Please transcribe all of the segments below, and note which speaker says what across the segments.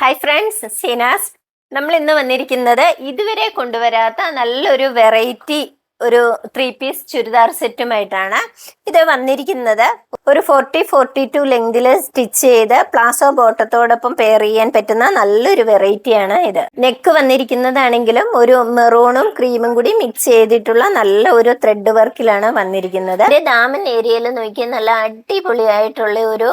Speaker 1: Hi friends, Seena's. നമ്മൾ ഇന്ന് വന്നിരിക്കുന്നത് ഇതുവരെ കൊണ്ടുവരാത്ത നല്ലൊരു വെറൈറ്റി ഒരു 3 പീസ് ചുരിദാർ സെറ്റുമായിട്ടാണ്. ഇത് വന്നിരിക്കുന്നത് ഒരു 40-42 ലെങ്തിൽ സ്റ്റിച്ച് ചെയ്ത് പ്ലാസോ ബോട്ടത്തോടൊപ്പം പെയർ ചെയ്യാൻ പറ്റുന്ന നല്ലൊരു വെറൈറ്റിയാണ് ഇത്. നെക്ക് വന്നിരിക്കുന്നതാണെങ്കിലും ഒരു മെറൂണും ക്രീമും കൂടി മിക്സ് ചെയ്തിട്ടുള്ള നല്ല ഒരു ത്രെഡ് വർക്കിലാണ് വന്നിരിക്കുന്നത്. ദാമൻ ഏരിയയിൽ നോക്കിയാൽ നല്ല അടിപൊളിയായിട്ടുള്ള ഒരു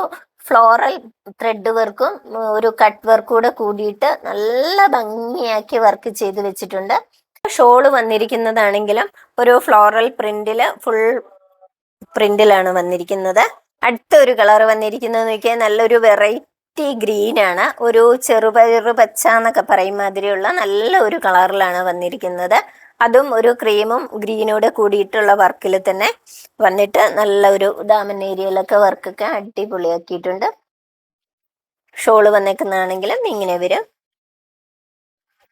Speaker 1: ഫ്ലോറൽ ത്രെഡ് വർക്കും ഒരു കട്ട് വർക്കും കൂടെ കൂടിയിട്ട് നല്ല ഭംഗിയാക്കി വർക്ക് ചെയ്ത് വെച്ചിട്ടുണ്ട്. ഷോള് വന്നിരിക്കുന്നതാണെങ്കിലും ഒരു ഫ്ലോറൽ പ്രിന്റില് ഫുൾ പ്രിന്റിലാണ് വന്നിരിക്കുന്നത്. അടുത്തൊരു കളർ വന്നിരിക്കുന്നത് നോക്കിയാൽ നല്ലൊരു വെറൈറ്റി ഗ്രീൻ ആണ്. ഒരു ചെറുപയറ് പച്ച എന്നൊക്കെ പറയും മാതിരിയുള്ള നല്ല ഒരു കളറിലാണ് വന്നിരിക്കുന്നത്. അതും ഒരു ക്രീമും ഗ്രീനോട് കൂടിയിട്ടുള്ള വർക്കിൽ തന്നെ വന്നിട്ട് നല്ല ഒരു ദാമൻ ഏരിയയിലൊക്കെ വർക്കൊക്കെ അടിപൊളിയാക്കിയിട്ടുണ്ട്. ഷോള് വന്നേക്കുന്നതാണെങ്കിലും ഇങ്ങനെ വരും.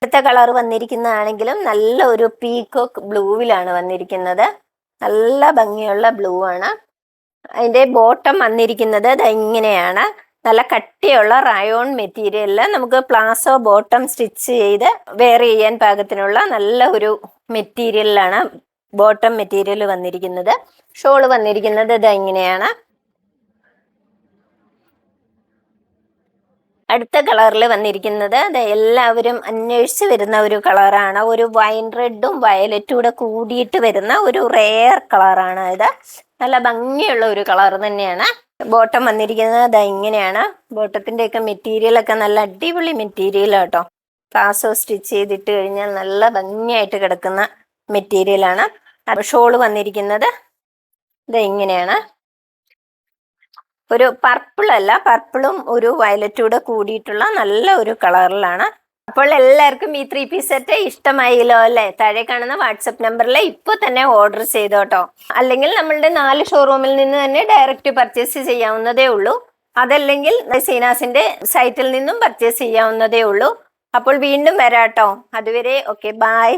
Speaker 1: അടുത്ത കളർ വന്നിരിക്കുന്നതാണെങ്കിലും നല്ല ഒരു പീകോക്ക് ബ്ലൂവിലാണ് വന്നിരിക്കുന്നത്. നല്ല ഭംഗിയുള്ള ബ്ലൂ ആണ്. അതിന്റെ ബോട്ടം വന്നിരിക്കുന്നത് ഇങ്ങനെയാണ്. നല്ല കട്ടിയുള്ള റയോൺ മെറ്റീരിയലിൽ നമുക്ക് പ്ലാസോ ബോട്ടം സ്റ്റിച്ച് ചെയ്ത് വെയർ ചെയ്യാൻ പാകത്തിനുള്ള നല്ല ഒരു മെറ്റീരിയലിലാണ് ബോട്ടം മെറ്റീരിയൽ വന്നിരിക്കുന്നത്. ഷോള് വന്നിരിക്കുന്നത് ഇങ്ങനെയാണ്. അടുത്ത കളറിൽ വന്നിരിക്കുന്നത് എല്ലാവരും അന്വേഷിച്ച് വരുന്ന ഒരു കളറാണ്. ഒരു വൈൻ റെഡും വയലറ്റും കൂടെ കൂടിയിട്ട് വരുന്ന ഒരു റെയർ കളറാണ് ഇത്. നല്ല ഭംഗിയുള്ള ഒരു കളർ തന്നെയാണ്. ബോട്ടം വന്നിരിക്കുന്നത് ഇങ്ങനെയാണ്. ബോട്ടത്തിന്റെ ഒക്കെ മെറ്റീരിയൽ ഒക്കെ നല്ല അടിപൊളി മെറ്റീരിയൽ കേട്ടോ. പ്ലാസോ സ്റ്റിച്ച് ചെയ്തിട്ട് കഴിഞ്ഞാൽ നല്ല ഭംഗിയായിട്ട് കിടക്കുന്ന മെറ്റീരിയലാണ്. ഷോള് വന്നിരിക്കുന്നത് ഇങ്ങനെയാണ്. ഒരു പർപ്പിൾ അല്ല, പർപ്പിളും ഒരു വയലറ്റും കൂടെ കൂടിയിട്ടുള്ള നല്ല ഒരു കളറിലാണ്. അപ്പോൾ എല്ലാവർക്കും ഈ 3 പീസ് സെറ്റ് ഇഷ്ടമായില്ലോ അല്ലേ? താഴെ കാണുന്ന വാട്സപ്പ് നമ്പറിൽ ഇപ്പോൾ തന്നെ ഓർഡർ ചെയ്തോട്ടോ. അല്ലെങ്കിൽ നമ്മളുടെ 4 ഷോറൂമിൽ നിന്ന് തന്നെ ഡയറക്റ്റ് പർച്ചേസ് ചെയ്യാവുന്നതേ ഉള്ളൂ. അതല്ലെങ്കിൽ സീനാസിന്റെ സൈറ്റിൽ നിന്നും പർച്ചേസ് ചെയ്യാവുന്നതേ ഉള്ളൂ. അപ്പോൾ വീണ്ടും വരാട്ടോ. അതുവരെ ഓക്കെ, ബൈ.